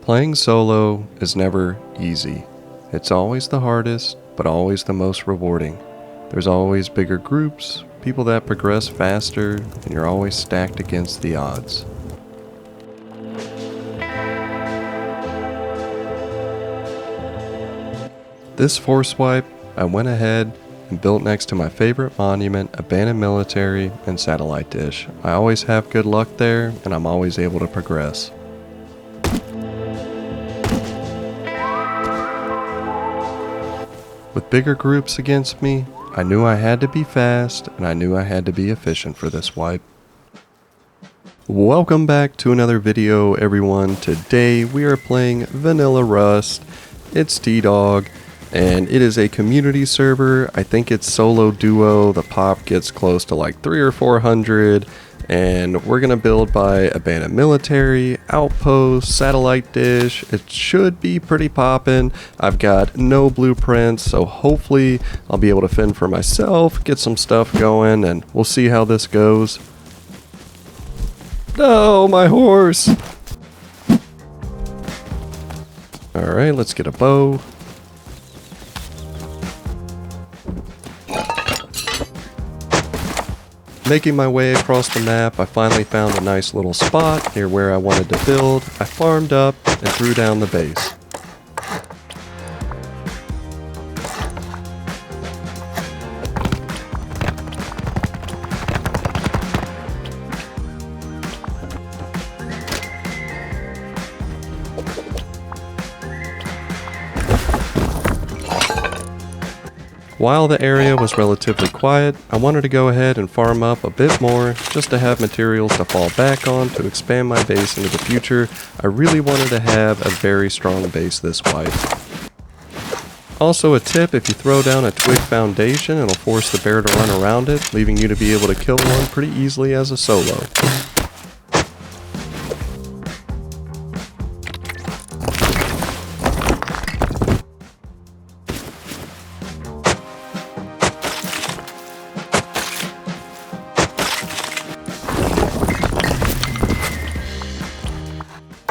Playing solo is never easy. It's always the hardest, but always the most rewarding. There's always bigger groups, people that progress faster, and you're always stacked against the odds. This force wipe, I went ahead and built next to my favorite monument, abandoned military, and satellite dish. I always have good luck there, and I'm always able to progress. With bigger groups against me, I knew I had to be fast, and I knew I had to be efficient for this wipe. Welcome back to another video, everyone. Today we are playing Vanilla Rust. It's T-Dog, and it is a community server. I think it's solo duo. The pop gets close to like 300 or 400. And we're gonna build by abandoned military, outpost, satellite dish. It should be pretty poppin'. I've got no blueprints, so hopefully I'll be able to fend for myself, get some stuff going, and we'll see how this goes. No, my horse! Alright, let's get a bow. Making my way across the map, I finally found a nice little spot near where I wanted to build. I farmed up and threw down the base. While the area was relatively quiet, I wanted to go ahead and farm up a bit more just to have materials to fall back on to expand my base into the future. I really wanted to have a very strong base this wipe. Also a tip, if you throw down a twig foundation, it'll force the bear to run around it, leaving you to be able to kill one pretty easily as a solo.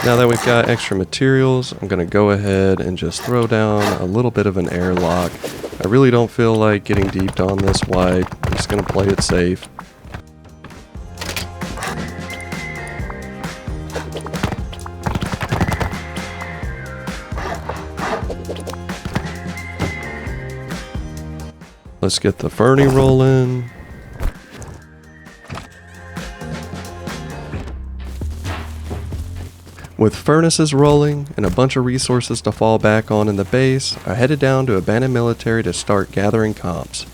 Now that we've got extra materials, I'm going to go ahead and just throw down a little bit of an airlock. I really don't feel like getting deeped on this wipe. I'm just going to play it safe. Let's get the Fernie rolling. With furnaces rolling and a bunch of resources to fall back on in the base, I headed down to abandoned military to start gathering comps.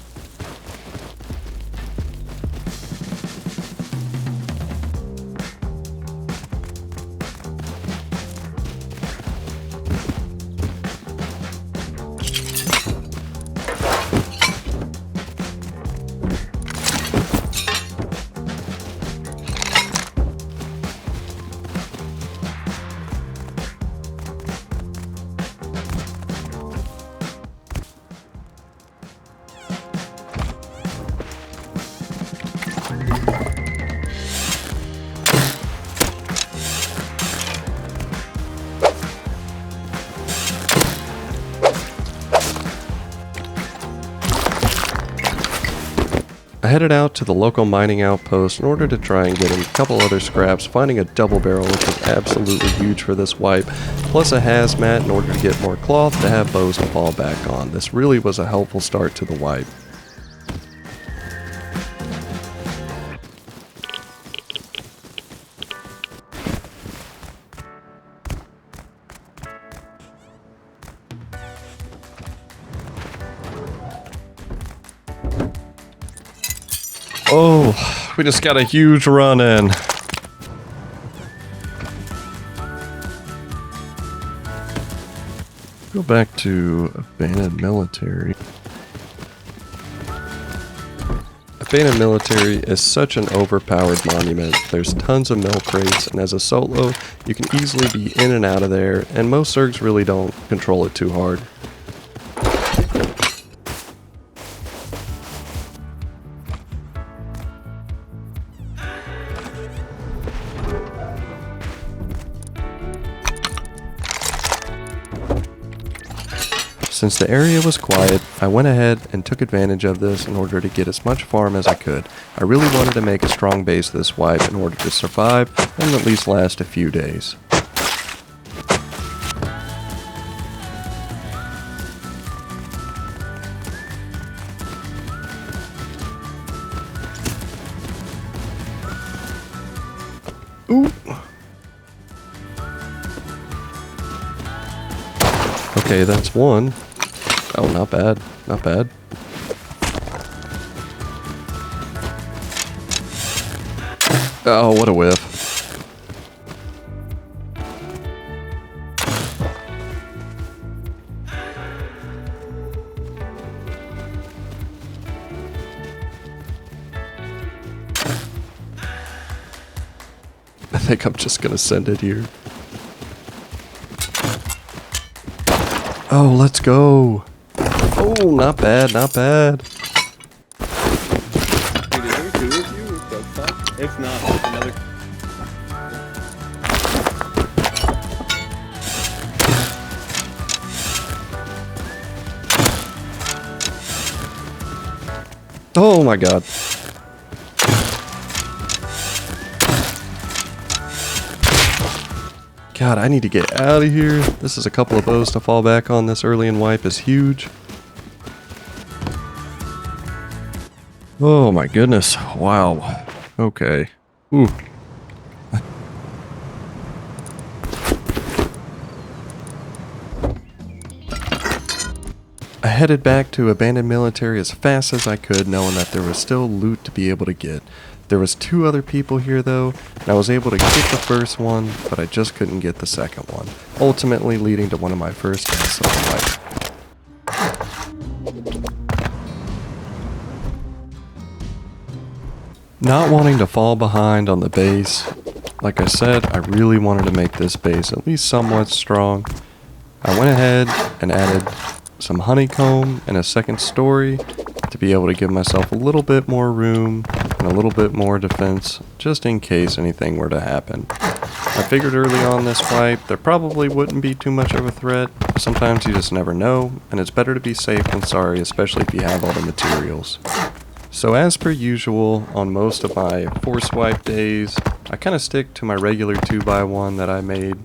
I headed out to the local mining outpost in order to try and get a couple other scraps, finding a double barrel which was absolutely huge for this wipe, plus a hazmat in order to get more cloth to have bows to fall back on. This really was a helpful start to the wipe. Oh, we just got a huge run in. Go back to abandoned military. Abandoned military is such an overpowered monument. There's tons of milk crates, and as a solo, you can easily be in and out of there, and most Zergs really don't control it too hard. Since the area was quiet, I went ahead and took advantage of this in order to get as much farm as I could. I really wanted to make a strong base this wipe in order to survive and at least last a few days. Ooh. Okay, that's one. Oh, not bad. Not bad. Oh, what a whiff. I think I'm just gonna send it here. Oh, let's go. Oh, not bad, not bad. Dude, is there two of you? What the fuck? If not, there's another. Oh my god. God, I need to get out of here. This is a couple of bows to fall back on. This early in wipe is huge. Oh my goodness. Wow. Okay. Ooh. I headed back to abandoned military as fast as I could, knowing that there was still loot to be able to get. There was 2 other people here though, and I was able to get the first one, but I just couldn't get the second one, ultimately leading to one of my first deaths of the life. Not wanting to fall behind on the base, like I said, I really wanted to make this base at least somewhat strong. I went ahead and added some honeycomb and a second story to be able to give myself a little bit more room and a little bit more defense just in case anything were to happen. I figured early on this wipe there probably wouldn't be too much of a threat, but sometimes you just never know, and it's better to be safe than sorry, especially if you have all the materials. So as per usual on most of my force wipe days, I kind of stick to my regular 2x1 that I made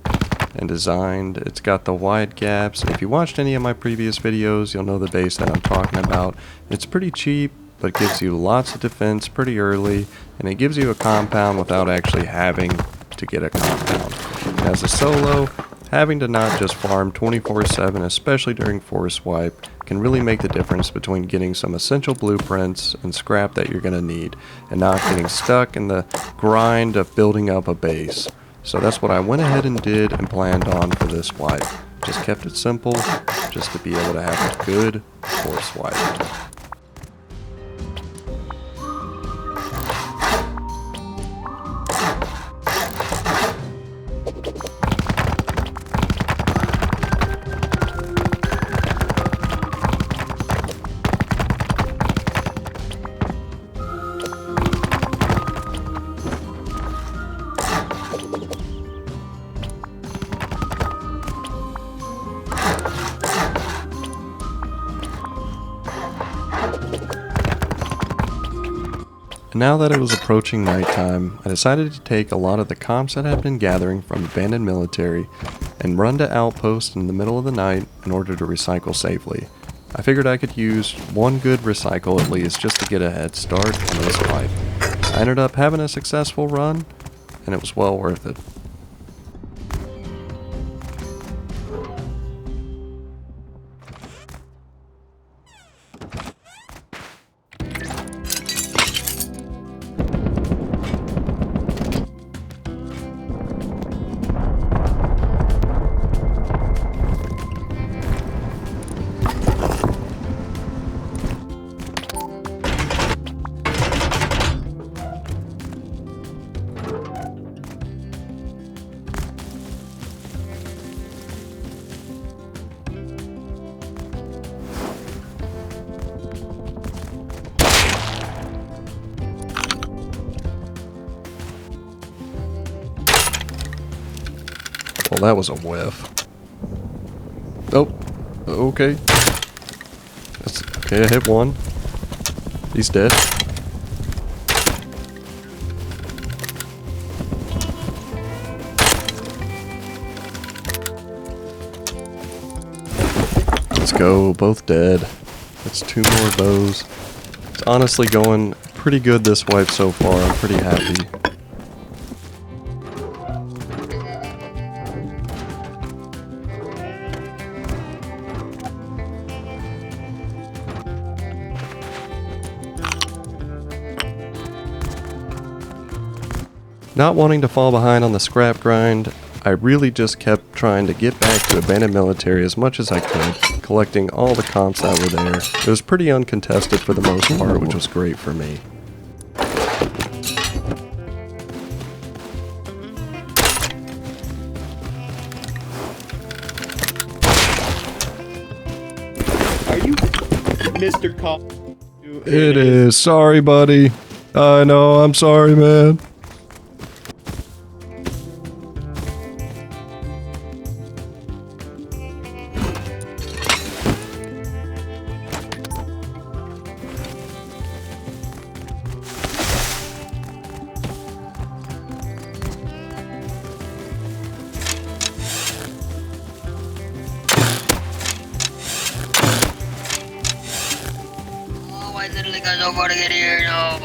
and designed. It's got the wide gaps, and if you watched any of my previous videos, you'll know the base that I'm talking about. It's pretty cheap, but gives you lots of defense pretty early, and it gives you a compound without actually having to get a compound. And as a solo, having to not just farm 24/7, especially during force wipe, can really make the difference between getting some essential blueprints and scrap that you're going to need, and not getting stuck in the grind of building up a base. So that's what I went ahead and did and planned on for this wipe. Just kept it simple, just to be able to have a good force wipe. Now that it was approaching nighttime, I decided to take a lot of the comps that I had been gathering from abandoned military and run to outposts in the middle of the night in order to recycle safely. I figured I could use one good recycle at least just to get a head start on this wipe. I ended up having a successful run, and it was well worth it. Well, that was a whiff. Oh, Okay. Okay, I hit one. He's dead. Let's go, both dead. That's 2 more bows. It's honestly going pretty good this wipe so far. I'm pretty happy. Not wanting to fall behind on the scrap grind, I really just kept trying to get back to abandoned military as much as I could, collecting all the comps that were there. It was pretty uncontested for the most part, which was great for me. Are you Mr. Cop? It is. Sorry, buddy. I know. I'm sorry, man. I literally got so far to get here, no.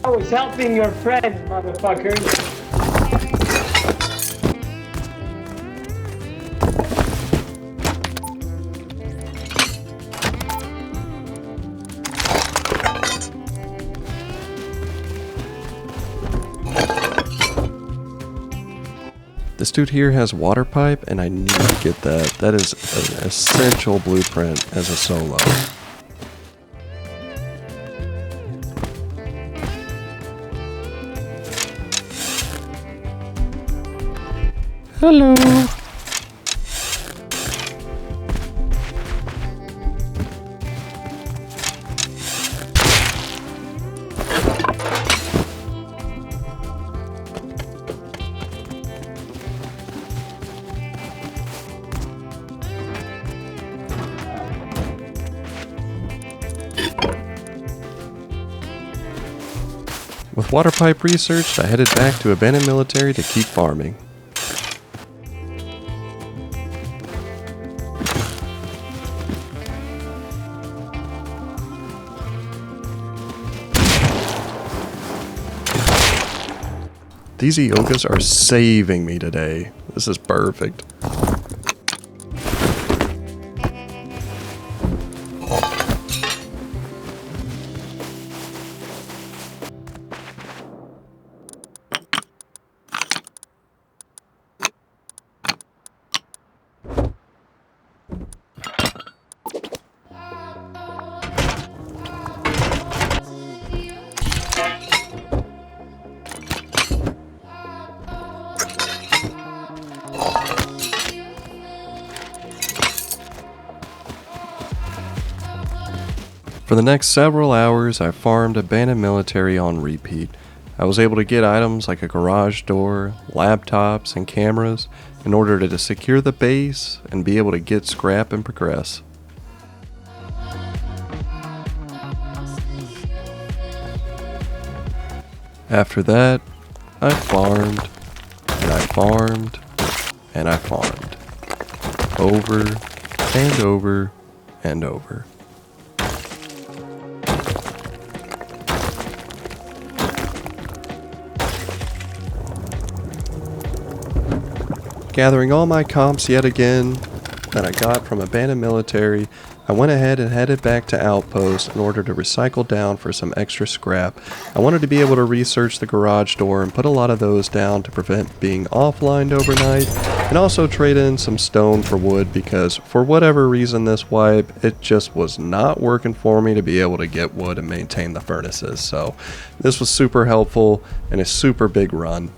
I was helping your friend, motherfucker. This dude here has water pipe, and I need to get that. That is an essential blueprint as a solo. Hello. With water pipe researched, I headed back to abandoned military to keep farming. These Iogas are saving me today. This is perfect. For the next several hours, I farmed abandoned military on repeat. I was able to get items like a garage door, laptops, and cameras in order to secure the base and be able to get scrap and progress. After that, I farmed, and I farmed, and I farmed. Over, and over, and over. Gathering all my comps yet again that I got from abandoned military, I went ahead and headed back to Outpost in order to recycle down for some extra scrap. I wanted to be able to research the garage door and put a lot of those down to prevent being offlined overnight, and also trade in some stone for wood because for whatever reason this wipe, it just was not working for me to be able to get wood and maintain the furnaces. So this was super helpful and a super big run.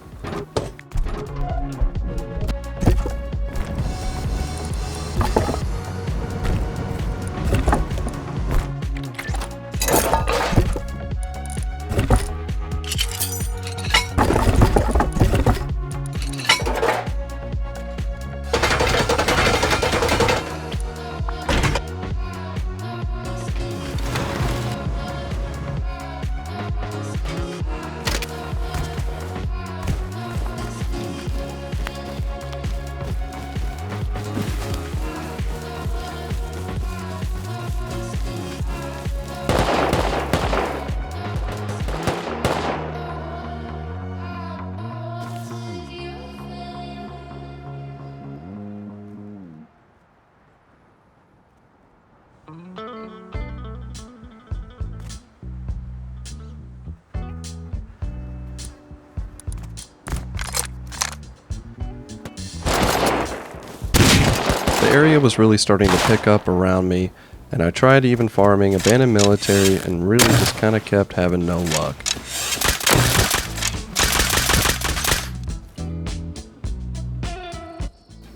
area was really starting to pick up around me, and I tried even farming abandoned military and really just kind of kept having no luck.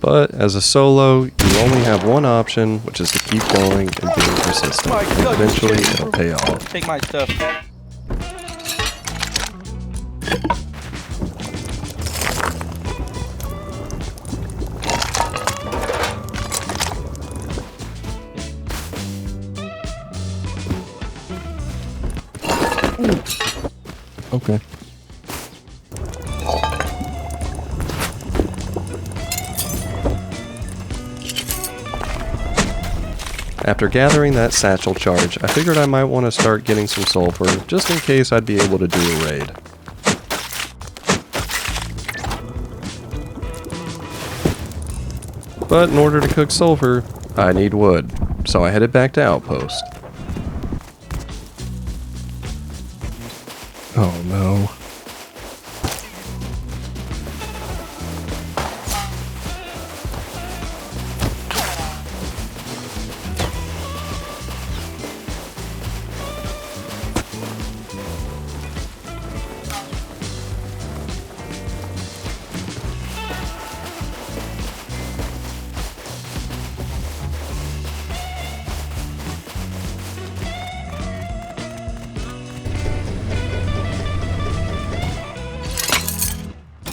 But as a solo, you only have one option, which is to keep going and being persistent. Eventually, it'll pay off. Take my stuff. Okay. After gathering that satchel charge, I figured I might want to start getting some sulfur, just in case I'd be able to do a raid. But in order to cook sulfur, I need wood, so I headed back to Outpost. Oh no.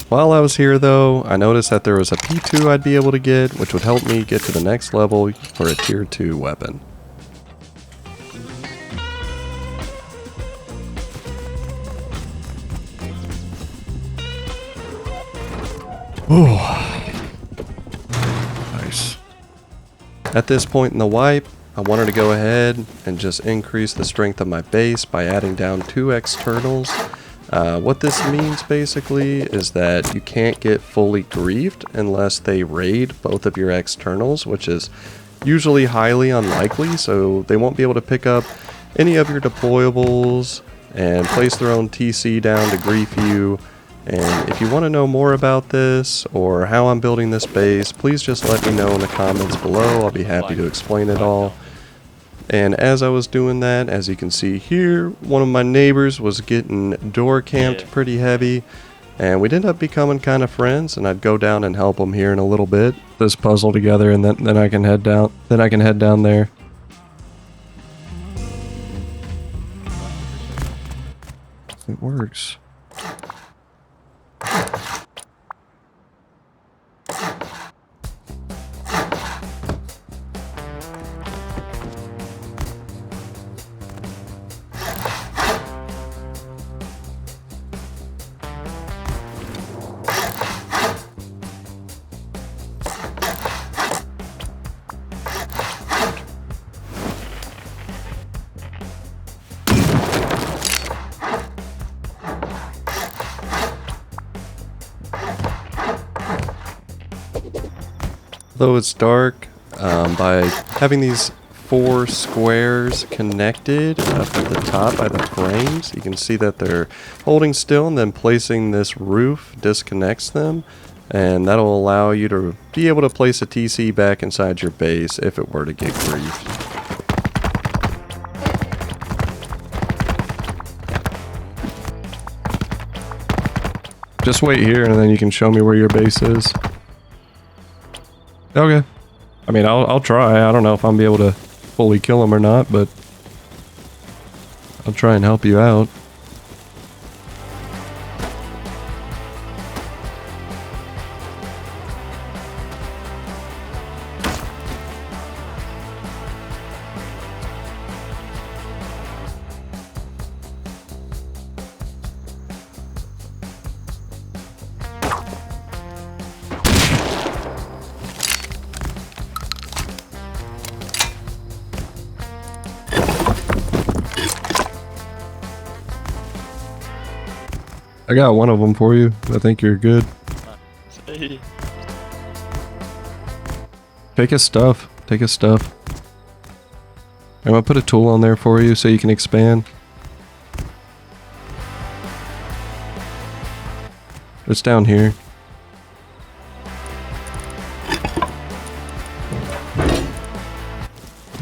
While I was here though, I noticed that there was a P2 I'd be able to get, which would help me get to the next level for a tier 2 weapon. Ooh. Nice. At this point in the wipe, I wanted to go ahead and just increase the strength of my base by adding down 2 externals. What this means basically is that you can't get fully griefed unless they raid both of your externals, which is usually highly unlikely, so they won't be able to pick up any of your deployables and place their own TC down to grief you. And if you want to know more about this or how I'm building this base, please just let me know in the comments below. I'll be happy to explain it all. And as I was doing that, as you can see here, one of my neighbors was getting door camped pretty heavy, and we'd end up becoming kind of friends, and I'd go down and help him here in a little bit. This puzzle together, and then I can head down. Then I can head down there. It works. Though it's dark, by having these 4 squares connected up at the top by the frames, you can see that they're holding still, and then placing this roof disconnects them, and that'll allow you to be able to place a TC back inside your base if it were to get griefed. Just wait here and then you can show me where your base is. Okay. I mean, I'll try. I don't know if I'm be able to fully kill him or not, but I'll try and help you out. I got one of them for you. I think you're good. Take his stuff. Take his stuff. I'm gonna put a tool on there for you so you can expand. It's down here.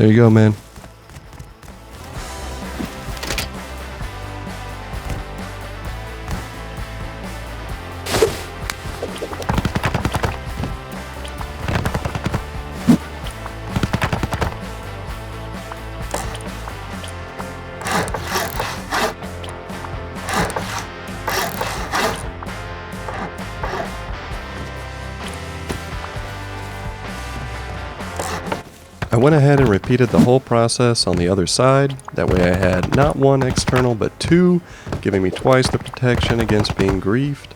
There you go, man. I went ahead and repeated the whole process on the other side. That way I had not one external but two, giving me twice the protection against being griefed.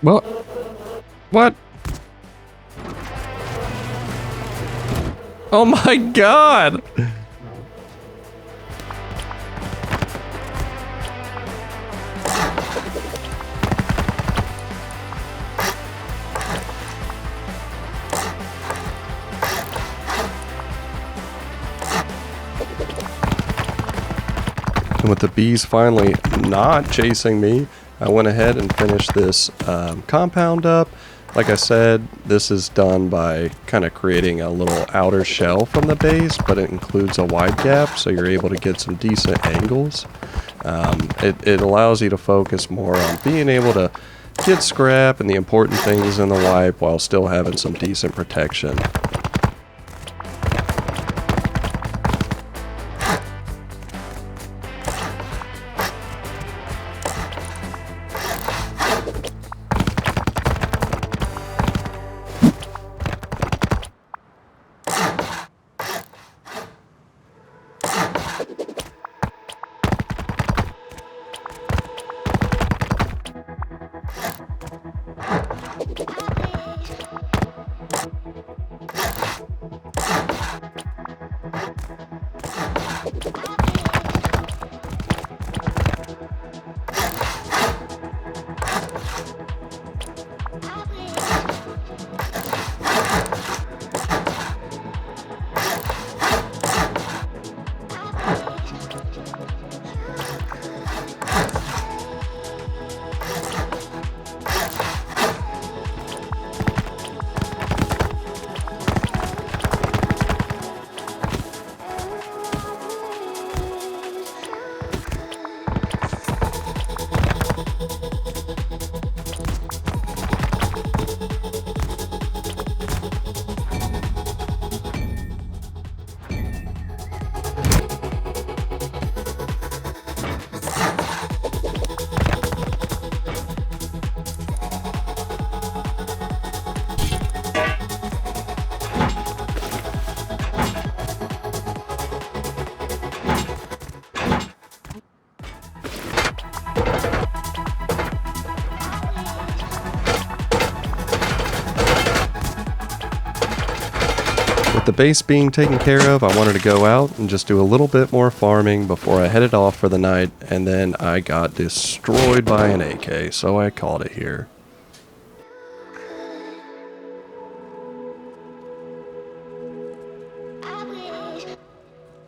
What? What? Oh my god! And with the bees finally not chasing me, I went ahead and finished this compound up. Like I said, this is done by kind of creating a little outer shell from the base, but it includes a wide gap, so you're able to get some decent angles. It allows you to focus more on being able to get scrap and the important things in the wipe while still having some decent protection. With the base being taken care of, I wanted to go out and just do a little bit more farming before I headed off for the night, and then I got destroyed by an AK, so I called it here.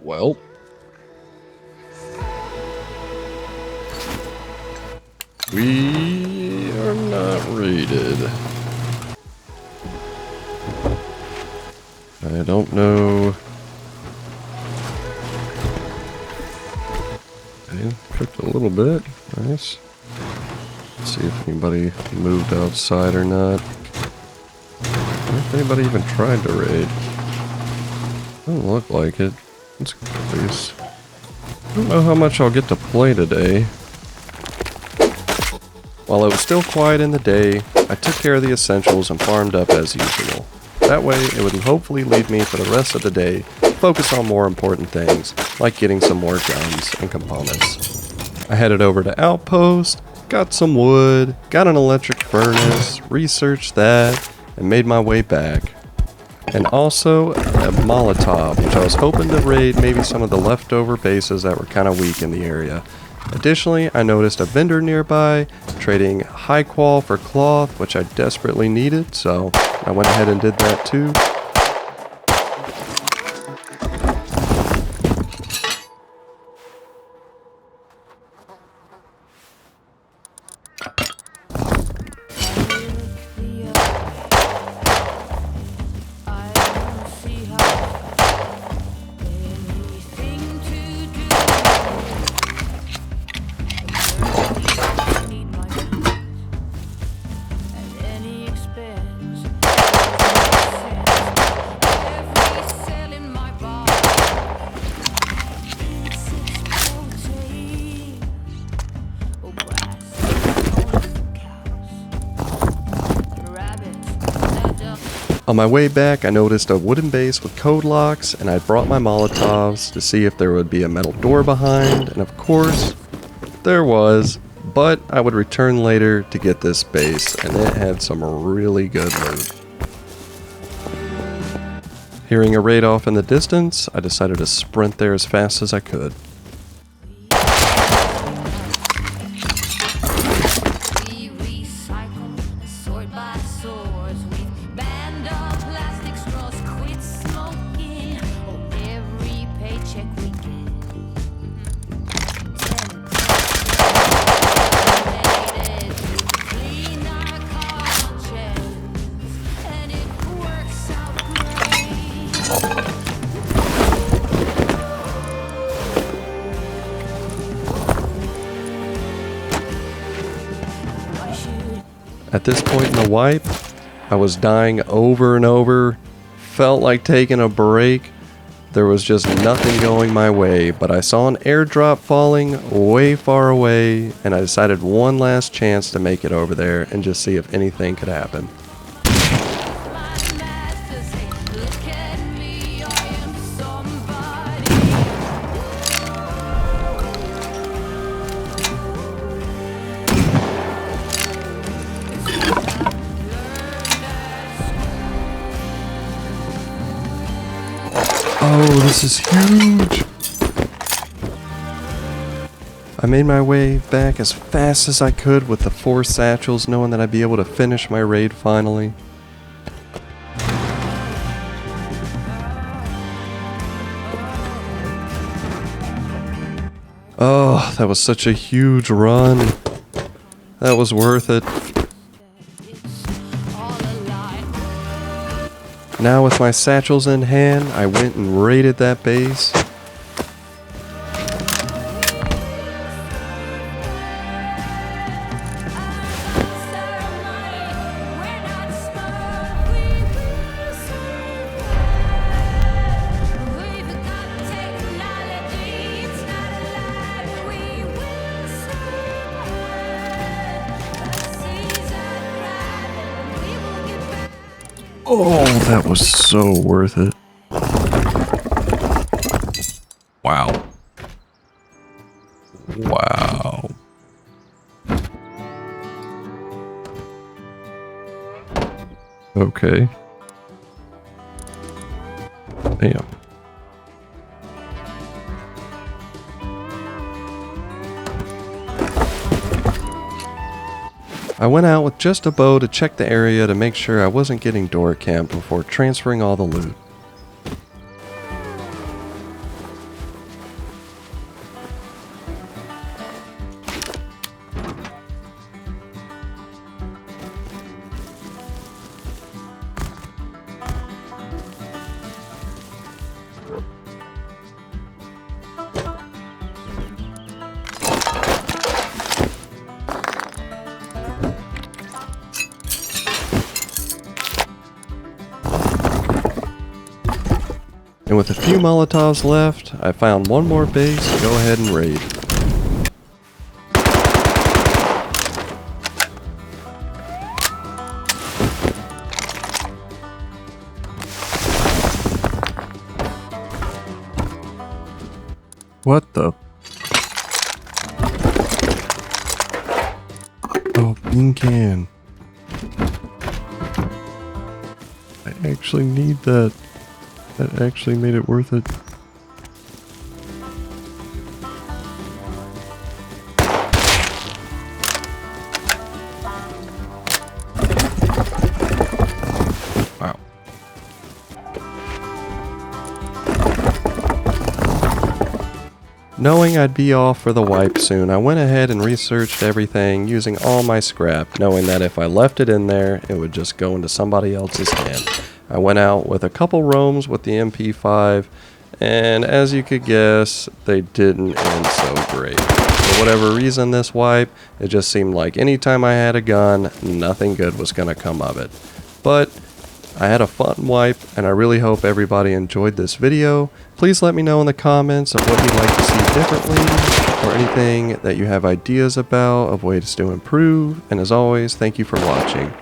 Well, we are not raided. I don't know. Okay, cooked a little bit. Nice. Let's see if anybody moved outside or not. I wonder if anybody even tried to raid. Doesn't look like it. Let's go at least. I don't know how much I'll get to play today. While it was still quiet in the day, I took care of the essentials and farmed up as usual. That way, it would hopefully lead me for the rest of the day to focus on more important things, like getting some more guns and components. I headed over to Outpost, got some wood, got an electric furnace, researched that, and made my way back. And also a Molotov, which I was hoping to raid maybe some of the leftover bases that were kind of weak in the area. Additionally, I noticed a vendor nearby trading high qual for cloth, which I desperately needed, so I went ahead and did that too. On my way back, I noticed a wooden base with code locks, and I brought my Molotovs to see if there would be a metal door behind, and of course, there was, but I would return later to get this base, and it had some really good loot. Hearing a raid off in the distance, I decided to sprint there as fast as I could. At this point in the wipe, I was dying over and over, felt like taking a break. There was just nothing going my way, but I saw an airdrop falling way far away, and I decided one last chance to make it over there and just see if anything could happen. Oh, this is huge! I made my way back as fast as I could with the 4 satchels, knowing that I'd be able to finish my raid finally. Oh, that was such a huge run. That was worth it. Now with my satchels in hand, I went and raided that base. Oh, that was so worth it. Wow. Wow. Okay. Damn. I went out with just a bow to check the area to make sure I wasn't getting door camped before transferring all the loot. And with a few Molotovs left, I found one more base to go ahead and raid. What the? Oh, bean can. I actually need that. That actually made it worth it. Wow. Knowing I'd be off for the wipe soon, I went ahead and researched everything using all my scrap, knowing that if I left it in there, it would just go into somebody else's hand. I went out with a couple roams with the MP5, and as you could guess, they didn't end so great. For whatever reason this wipe, it just seemed like anytime I had a gun, nothing good was going to come of it. But I had a fun wipe, and I really hope everybody enjoyed this video. Please let me know in the comments of what you'd like to see differently, or anything that you have ideas about of ways to improve, and as always, thank you for watching.